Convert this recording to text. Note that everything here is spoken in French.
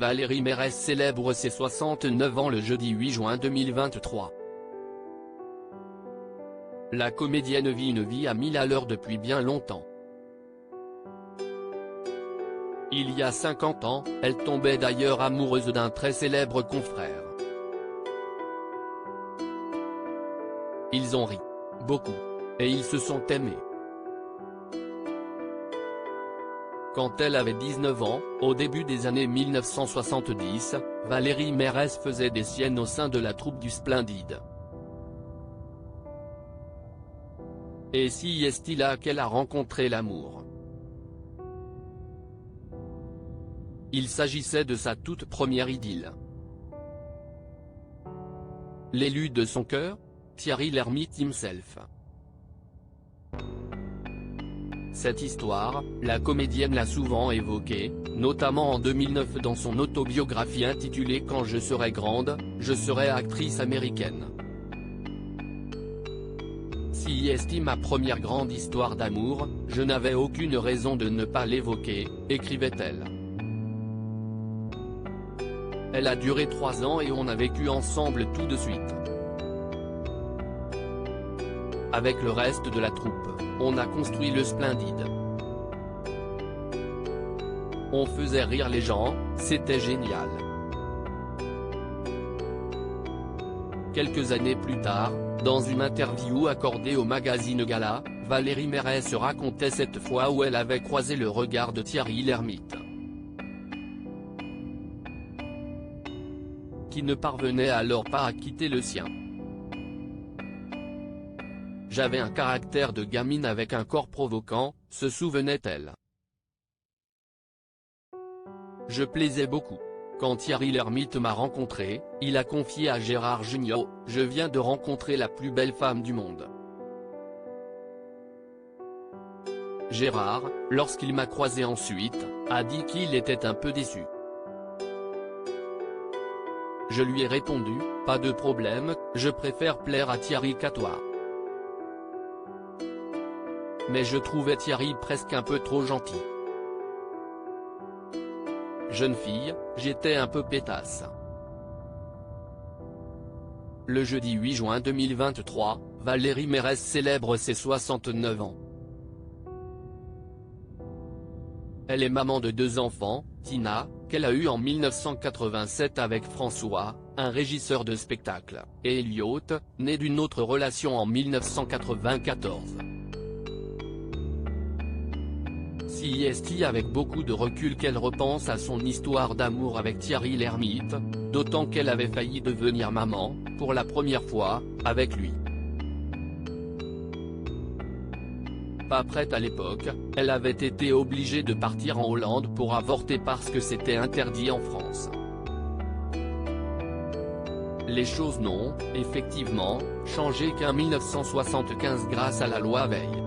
Valérie Mérès célèbre ses 69 ans le jeudi 8 juin 2023. La comédienne vit une vie à 1000 à l'heure depuis bien longtemps. Il y a 50 ans, elle tombait d'ailleurs amoureuse d'un très célèbre confrère. Ils ont ri. Beaucoup. Et ils se sont aimés. Quand elle avait 19 ans, au début des années 1970, Valérie Mérès faisait des siennes au sein de la troupe du Splendide. Et si est-il là qu'elle a rencontré l'amour. Il s'agissait de sa toute première idylle. L'élu de son cœur, Thierry Lhermitte himself. Cette histoire, la comédienne l'a souvent évoquée, notamment en 2009 dans son autobiographie intitulée Quand je serai grande, je serai actrice américaine. Si est ma première grande histoire d'amour, je n'avais aucune raison de ne pas l'évoquer, écrivait-elle. Elle a duré 3 ans et on a vécu ensemble tout de suite. Avec le reste de la troupe, on a construit le Splendide. On faisait rire les gens, c'était génial. Quelques années plus tard, dans une interview accordée au magazine Gala, Valérie Mérès racontait cette fois où elle avait croisé le regard de Thierry Lhermitte, qui ne parvenait alors pas à quitter le sien. J'avais un caractère de gamine avec un corps provoquant, se souvenait-elle. Je plaisais beaucoup. Quand Thierry Lhermitte m'a rencontré, il a confié à Gérard Jugnot, je viens de rencontrer la plus belle femme du monde. Gérard, lorsqu'il m'a croisé ensuite, a dit qu'il était un peu déçu. Je lui ai répondu, pas de problème, je préfère plaire à Thierry qu'à toi. Mais je trouvais Thierry presque un peu trop gentil. Jeune fille, j'étais un peu pétasse. Le jeudi 8 juin 2023, Valérie Mérès célèbre ses 69 ans. Elle est maman de 2 enfants, Tina, qu'elle a eue en 1987 avec François, un régisseur de spectacle, et Elliot, né d'une autre relation en 1994. Si est avec beaucoup de recul qu'elle repense à son histoire d'amour avec Thierry Lhermitte, d'autant qu'elle avait failli devenir maman, pour la première fois, avec lui. Pas prête à l'époque, elle avait été obligée de partir en Hollande pour avorter parce que c'était interdit en France. Les choses n'ont, effectivement, changé qu'en 1975 grâce à la loi Veil.